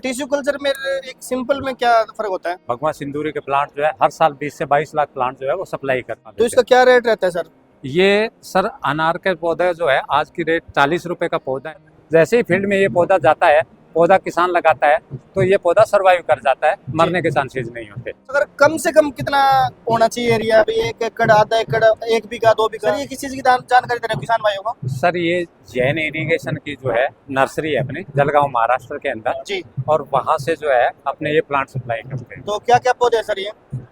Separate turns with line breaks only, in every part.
Tissue culture में एक simple में क्या फर्क होता है?
भगवा सिंदूरी के प्लांट जो है हर साल 20 से 22 लाख प्लांट जो है वो सप्लाई करता
तो
है।
इसका क्या रेट रहता है सर?
ये सर अनार के पौधे जो है आज की रेट 40 रुपए का पौधा है। जैसे ही फील्ड में ये पौधा जाता है, पौधा किसान लगाता है तो ये पौधा सरवाइव कर जाता है, मरने के चांसेस नहीं होते।
अगर कम से कम कितना होना चाहिए एरिया? अभी 1 एकड़, आधा एकड़, 1 बीघा, 2 बीघा, ये किस चीज की जानकारी दे रहे हो किसान भाइयों को?
सर ये जैन इरिगेशन की जो है नर्सरी है अपनी जलगांव महाराष्ट्र के अंदर
जी।
और वहां से जो है अपने ये प्लांट सप्लाई करते हैं।
तो क्या क्या पौधे हैं सर ये?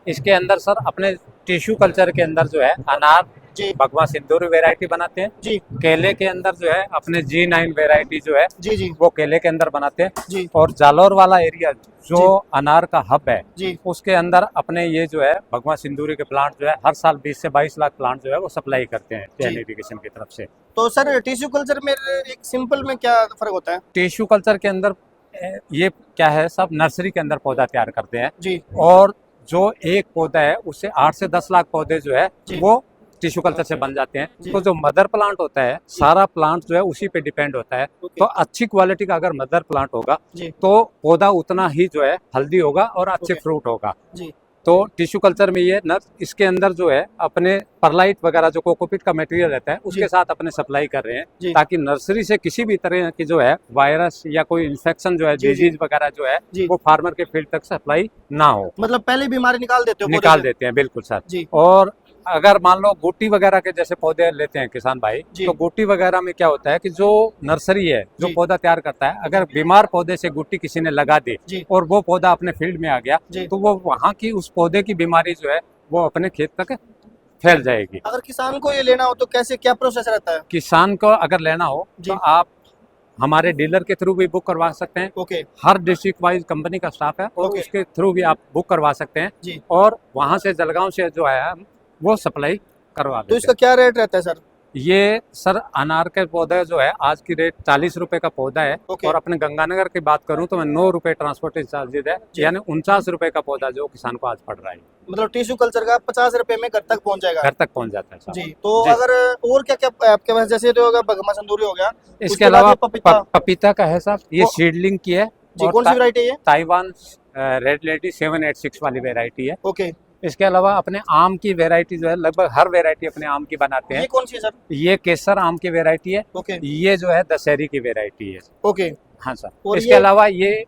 इसके अंदर सर अपने टिश्यू कल्चर के अंदर जो है अनार
जी
भगवा सिंदूरी वैरायटी बनाते हैं।
जी
केले के अंदर जो है अपने G9 वैरायटी जो है
जी जी
वो केले के अंदर बनाते हैं।
जी
और जालौर वाला एरिया जो अनार का हब है
जी।
उसके अंदर अपने ये जो है भगवा सिंदूरी के प्लांट जो है हर साल 20 से 22 लाख प्लांट जो है वो सप्लाई करते हैं जैन इरिगेशन की तरफ से।
तो सर टिश्यू कल्चर में एक सिंपल में क्या फर्क होता है?
टिश्यू कल्चर के अंदर ये क्या है, सब नर्सरी के अंदर पौधा तैयार करते हैं
जी
और जो एक पौधा है उससे 8 से 10 लाख पौधे जो है
जी।
वो टिश्यू कल्चर से बन जाते हैं।
जी।
तो जो मदर प्लांट होता है सारा प्लांट जो है उसी पे डिपेंड होता है।
ओके।
तो अच्छी क्वालिटी का अगर मदर प्लांट होगा
जी
तो पौधा उतना ही जो है हेल्दी होगा और अच्छे
ओके।
फ्रूट होगा।
जी
तो टिश्यू कल्चर में ये इसके अंदर जो है अपने परलाइट वगैरह जो कोकोपीट का मटेरियल रहता है उसके
जी।
साथ अपने सप्लाई कर रहे
जी।
हैं ताकि नर्सरी से किसी भी तरह की जो है वायरस या कोई इन्फेक्शन जो है
जी, जी।
डिजीज वगैरह जो है
जी।
वो फार्मर के फील्ड तक सप्लाई ना हो।
मतलब पहले बीमारी निकाल देते हो पौधे
निकाल
से?
देते हैं बिल्कुल सर।
जी
और अगर मान लो गुट्टी वगैरह के जैसे पौधे लेते हैं किसान भाई,
जी।
तो गुट्टी वगैरह में क्या होता है कि जो नर्सरी है जो
जी।
पौधा तैयार करता है अगर बीमार पौधे से गुट्टी किसी ने लगा दी
जी
और वो पौधा अपने फील्ड में आ गया
जी।
तो वो वहाँ की उस पौधे की बीमारी जो है वो अपने खेत तक फैल जाएगी।
अगर किसान को ये लेना हो तो कैसे क्या प्रोसेस रहता है?
किसान को अगर लेना हो
जी।
तो आप हमारे डीलर के थ्रू भी बुक करवा सकते हैं।
ओके
हर डिस्ट्रिक्ट वाइज कंपनी का स्टाफ है और
ओके।
उसके थ्रू भी आप बुक करवा सकते हैं
जी।
और वहाँ से जलगांव से जो है वो सप्लाई करवा
तो
देते
इसका क्या रेट रहता है सर?
हैं। ये सर अनार के पौधे जो है आज की रेट 40 रुपए का पौधा है।
ओके।
और अपने गंगानगर की बात करूं तो मैं 9 रुपए ट्रांसपोर्टेशन चार्जेज है,
जी।
यानी 49 रुपए का पौधा जो किसान को आज पड़ रहा है
मतलब टिश्यू कल्चर का 50 रुपए में घर तक पहुंच जाएगा?
घर तक पहुंच जाता है साहब।
जी। तो
जी।
अगर और क्या क्या आपके पास, जैसे तो होगा भगवा संदूरी हो गया,
इसके
उसके बाद
अलावा
ये पपीता।
पपीता का है साहब, ये
वो-
सीडलिंग की है
जी
और
कौन सी वैरायटी है ये?
ताइवान रेड लेडी 786 वाली वेरायटी है।
ओके।
इसके अलावा अपने आम की वेरायटी जो है लगभग हर वेरायटी अपने आम की बनाते
ये
हैं।
कौन सी है सर?
ये केसर आम की वेरायटी है।
ओके
ये जो है दशहरी की वेरायटी है।
ओके
हाँ सर।
और
इसके
ये-
अलावा ये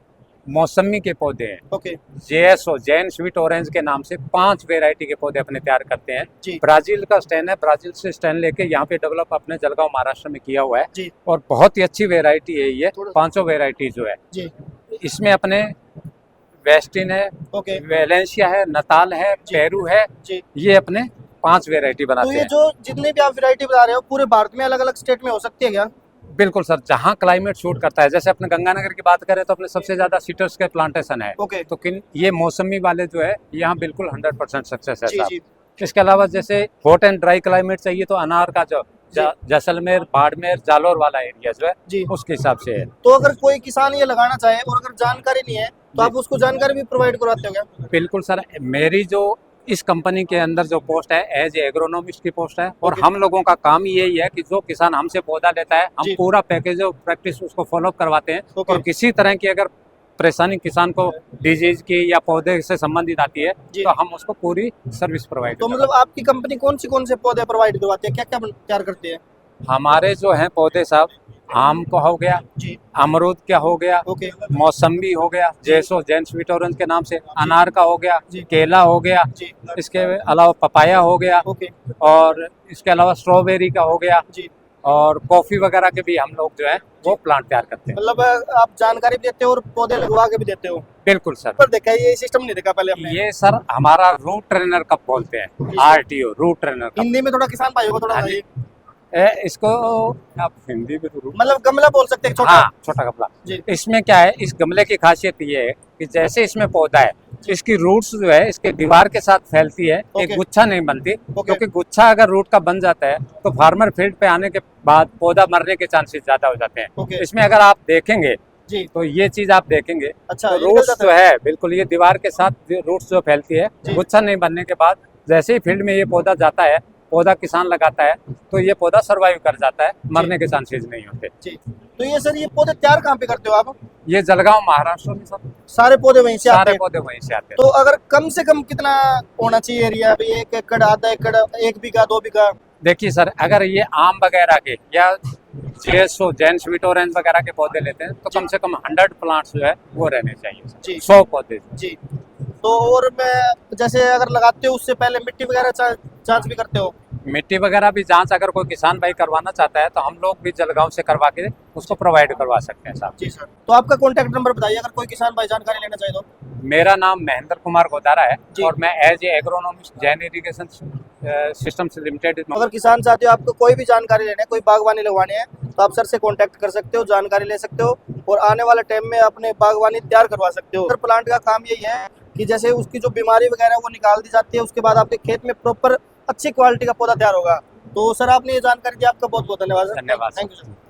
मौसमी के पौधे हैं,
okay
JSO Jain sweet orange के नाम से 5 वेरायटी के पौधे अपने तैयार करते हैं।
जी
ब्राजील का स्टैंड है, ब्राजील से स्टैंड लेके यहाँ पे डेवलप अपने जलगांव महाराष्ट्र में किया हुआ है
जी
और बहुत ही अच्छी वेरायटी है ये।
थोड़ा-
5 वेरायटी जो है
जी
इसमें अपने वेस्टिन है,
ओके
वेलेंशिया है, नताल है,
जी।
पेरू है,
जी।
ये अपने 5 वेरायटी
तो
बनाते
ये
हैं।
जो जितने भी आप वैरायटी बता रहे हो पूरे भारत में अलग अलग स्टेट में हो सकती है क्या?
बिल्कुल सर, जहाँ क्लाइमेट सूट करता है, जैसे अपने गंगानगर की बात करें तो अपने सबसे ज्यादा सिट्रस के प्लांटेशन है।
ओके
तो ये मौसमी वाले जो है यहाँ बिल्कुल 100% सक्सेस है
जी
साहब।
जी
इसके अलावा जैसे हॉट एंड ड्राई क्लाइमेट चाहिए तो अनार का जो जैसलमेर, बाड़मेर, जालौर वाला एरिया जो है
जी।
उसके हिसाब से है।
तो अगर कोई किसान ये लगाना चाहे और अगर जानकारी नहीं है तो आप उसको जानकारी भी प्रोवाइड करवाते हो क्या?
बिल्कुल सर, मेरी जो इस कंपनी के अंदर जो पोस्ट है एज एग्रोनॉमिस्ट की पोस्ट है और
ओके।
हम लोगों का काम यही है कि जो किसान हमसे पौधा लेता है हम
जी।
पूरा पैकेज ऑफ प्रैक्टिस उसको फॉलो करवाते हैं।
ओके।
और किसी तरह की अगर परेशानी किसान को डिजीज की या पौधे से संबंधित आती है
जी।
तो हम उसको पूरी सर्विस प्रोवाइड
तो
करते
मतलब आपकी कंपनी कौन से पौधे प्रोवाइड करवाती है, क्या क्या तैयार करती है?
हैं। हमारे जो हैं पौधे साहब, आम का हो गया,
जी
अमरूद का हो गया,
ओके
मौसम्बी हो गया JSO जैन स्वीट ऑरेंज के नाम से, अनार का हो गया,
जी।
केला हो गया,
जी
इसके अलावा पपाया हो गया
ओके
और इसके अलावा स्ट्रॉबेरी का हो गया
जी।
और कॉफी वगैरह के भी हम लोग जो है वो प्लांट तैयार करते हैं।
मतलब आप जानकारी भी देते हो और पौधे लगवा के भी देते हो?
बिल्कुल सर।
पर देखा है, ये सिस्टम नहीं देखा पहले हमने।
ये सर हमारा रूट ट्रेनर कब बोलते हैं,
जी।
RTO रूट ट्रेनर कप।
हिंदी में थोड़ा किसान भाइयों को थोड़ा
हाँ जी।
बताइए।
इसको आप हिंदी में तो
मतलब गमला बोल सकते हैं छोटा?
हाँ, छोटा गमला।
जी
इसमें क्या है, इस गमले की खासियत ये है कि जैसे इसमें पौधा है इसकी रूट्स जो है इसके दीवार के साथ फैलती है, एक
ओके।
गुच्छा नहीं बनती।
ओके।
क्योंकि गुच्छा अगर रूट का बन जाता है तो फार्मर फील्ड पे आने के बाद पौधा मरने के चांसेस ज्यादा हो जाते हैं।
ओके
इसमें अगर आप देखेंगे
जी।
तो ये चीज आप देखेंगे
अच्छा
तो
ये निकल
रूट्स
जाता
जो है बिल्कुल ये दीवार के साथ रूट्स जो फैलती है,
जी।
गुच्छा नहीं बनने के बाद जैसे ही फील्ड में ये पौधा जाता है पौधा किसान लगाता है तो ये पौधा सर्वाइव कर जाता है, मरने के चांसेस नहीं होते।
जी। तो ये सर ये पौधे तैयार कहाँ पे करते हो आप?
ये जलगांव महाराष्ट्र में सर
सारे पौधे वहीं से आते
सारे
हैं?
पौधे वहीं से आते हैं।
तो अगर कम से कम कितना होना चाहिए एरिया भाई, 1 एकड़, आधा एकड़, 1 बीघा, 2 बीघा?
देखिए सर, अगर ये आम वगैरह के या जेसो जैन स्वीट ऑरेंज वगैरह के पौधे लेते हैं तो कम से कम 100 प्लांट्स जो है वो रहने चाहिए सर।
जी।
100 पौधे।
जी। तो और मैं जैसे अगर लगाते हो उससे पहले मिट्टी वगैरह जांच भी करते हो?
मिट्टी वगैरह भी जांच अगर कोई किसान भाई करवाना चाहता है तो हम लोग भी जलगांव से करवा के उसको प्रोवाइड करवा सकते हैं साहब।
जी सर। तो आपका कॉन्टैक्ट नंबर बताइए अगर कोई किसान भाई जानकारी लेना चाहे तो।
मेरा नाम महेंद्र कुमार गोदारा है
जी।
और मैं as a agronomist Jain irrigation systems limited.
अगर किसान चाहते हो आपको कोई भी जानकारी लेना है, कोई बागवानी लगवानी है, तो आप सर से कांटेक्ट कर सकते हो, जानकारी ले सकते हो और आने वाले टाइम में अपने बागवानी तैयार करवा सकते हो। सर प्लांट का काम यही है कि जैसे उसकी जो बीमारी वगैरह वो निकाल दी जाती है, उसके बाद आपके खेत में प्रॉपर अच्छी क्वालिटी का पौधा तैयार होगा। तो सर आपने ये जानकारी दी, आपका बहुत बहुत धन्यवाद सर।
धन्यवाद सर।
Thank you sir.